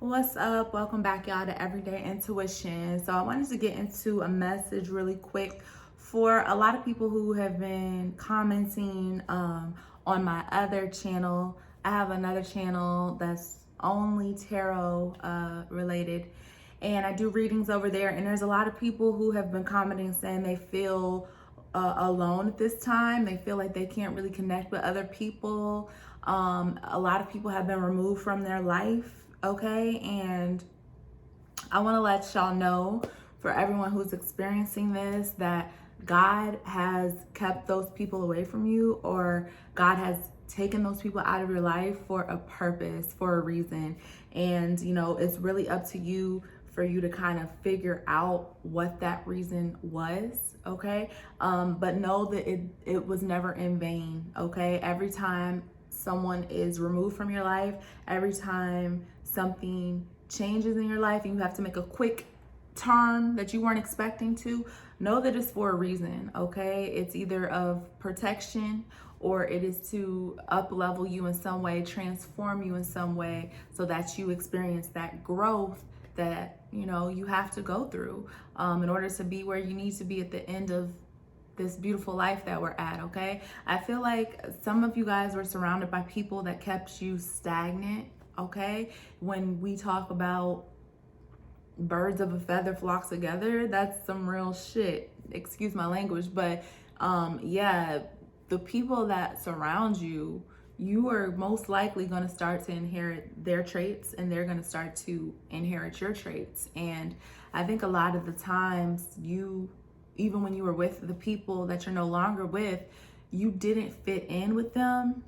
What's up? Welcome back, y'all, to Everyday Intuition. So, I wanted to get into a message really quick for a lot of people who have been commenting on my other channel. I have another channel that's only tarot related, and I do readings over there. And there's a lot of people who have been commenting saying they feel alone at this time. They feel like they can't really connect with other people. A lot of people have been removed from their life. Okay, and I want to let y'all know, for everyone who's experiencing this, that God has kept those people away from you, or God has taken those people out of your life for a purpose, for a reason. And it's really up to you for you to kind of figure out what that reason was. Okay, but know that it was never in vain. Okay, every time someone is removed from your life, every time something changes in your life and you have to make a quick turn that you weren't expecting to, know that it's for a reason. Okay, it's either of protection, or it is to up level you in some way, transform you in some way, so that you experience that growth that you have to go through in order to be where you need to be at the end of this beautiful life that we're at. Okay, I feel like some of you guys were surrounded by people that kept you stagnant. Okay, when we talk about birds of a feather flock together, that's some real shit, excuse my language. But yeah, the people that surround you, you are most likely going to start to inherit their traits, and they're going to start to inherit your traits. And I think a lot of the times, even when you were with the people that you're no longer with, you didn't fit in with them.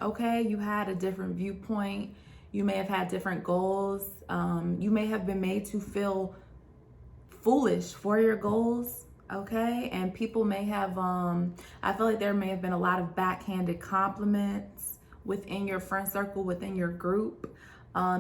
Okay, you had a different viewpoint. You may have had different goals. You may have been made to feel foolish for your goals. Okay, and people may have, I feel like there may have been a lot of backhanded compliments within your friend circle, within your group.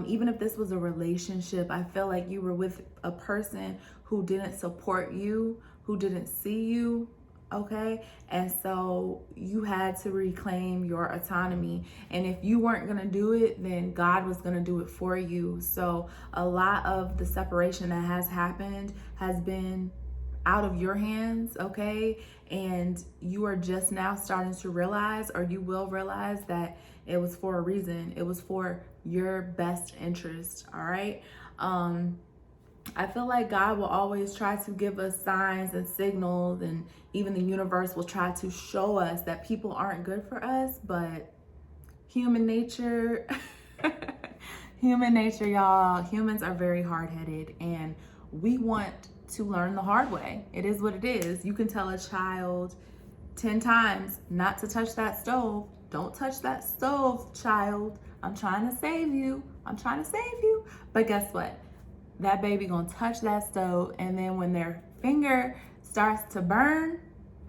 Even if this was a relationship, I feel like you were with a person who didn't support you, who didn't see you. Okay, and so you had to reclaim your autonomy, and if you weren't gonna do it, then God was gonna do it for you. So a lot of the separation that has happened has been out of your hands. Okay, and you are just now starting to realize, or you will realize, that it was for a reason. It was for your best interest. All right. I feel like God will always try to give us signs and signals, and even the universe will try to show us that people aren't good for us. But human nature, human nature, y'all, humans are very hard-headed, and we want to learn the hard way. It is what it is. You can tell a child 10 times not to touch that stove. Don't touch that stove, child. I'm trying to save you. I'm trying to save you. But guess what? That baby gonna touch that stove, and then when their finger starts to burn,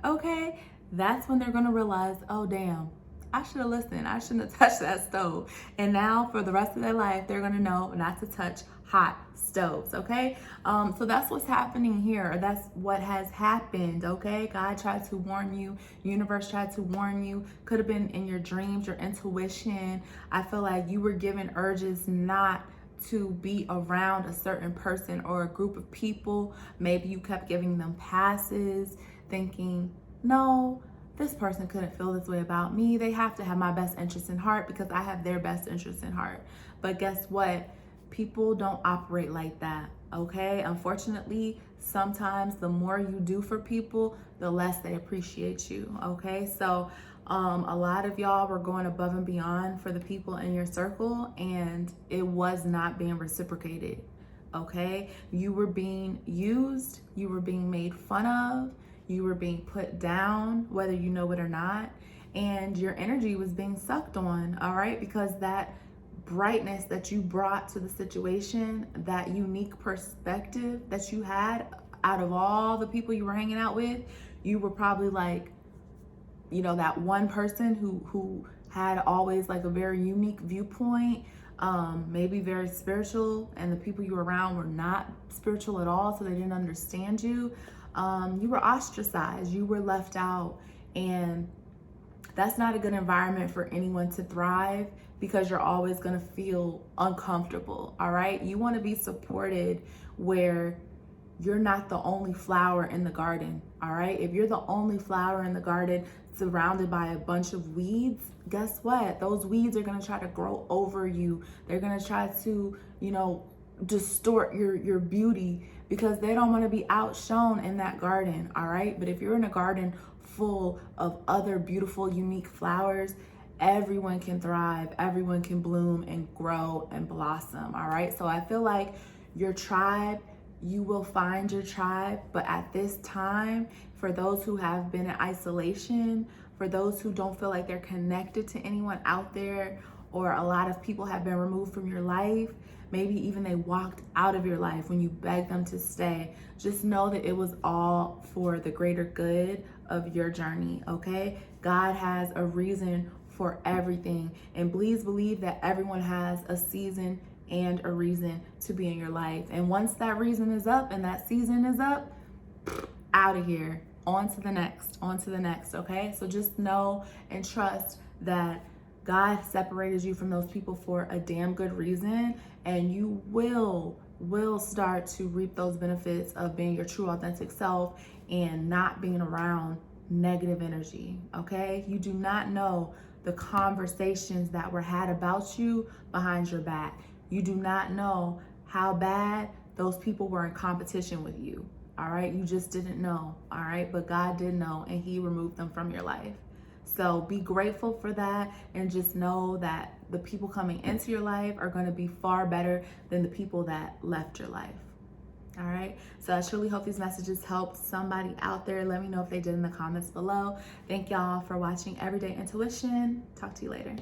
okay, that's when they're gonna realize, oh damn, I should have listened. I shouldn't have touched that stove. And now for the rest of their life, they're gonna know not to touch hot stoves. Okay, so that's what's happening here. That's what has happened. Okay, God tried to warn you. Universe tried to warn you. Could have been in your dreams, your intuition. I feel like you were given urges not to be around a certain person or a group of people. Maybe you kept giving them passes, thinking, no, this person couldn't feel this way about me. They have to have my best interest in heart because I have their best interest in heart. But guess what? People don't operate like that. Okay, unfortunately, sometimes the more you do for people, the less they appreciate you. Okay, so a lot of y'all were going above and beyond for the people in your circle, and it was not being reciprocated. Okay, you were being used, you were being made fun of, you were being put down, whether you know it or not, and your energy was being sucked on. All right, because that brightness that you brought to the situation, that unique perspective that you had out of all the people you were hanging out with, you were probably like, that one person who had always like a very unique viewpoint, maybe very spiritual, and the people you were around were not spiritual at all, so they didn't understand you. You were ostracized, you were left out, and that's not a good environment for anyone to thrive, because you're always going to feel uncomfortable. All right. You want to be supported where you're not the only flower in the garden. All right. If you're the only flower in the garden surrounded by a bunch of weeds, guess what? Those weeds are going to try to grow over you. They're going to try to, distort your beauty because they don't want to be outshone in that garden. All right. But if you're in a garden full of other beautiful, unique flowers, everyone can thrive, everyone can bloom and grow and blossom. All right. So I feel like your tribe, you will find your tribe, but at this time, for those who have been in isolation, for those who don't feel like they're connected to anyone out there, or a lot of people have been removed from your life, maybe even they walked out of your life when you begged them to stay, just know that it was all for the greater good of your journey, okay? God has a reason for everything, and please believe that everyone has a season and a reason to be in your life. And once that reason is up and that season is up, out of here, on to the next, okay? So just know and trust that God separated you from those people for a damn good reason, and you will start to reap those benefits of being your true authentic self and not being around negative energy, okay? You do not know the conversations that were had about you behind your back. You do not know how bad those people were in competition with you, all right? You just didn't know, all right? But God did know, and he removed them from your life. So be grateful for that, and just know that the people coming into your life are going to be far better than the people that left your life. All right. So I truly hope these messages helped somebody out there. Let me know if they did in the comments below. Thank y'all for watching Everyday Intuition. Talk to you later.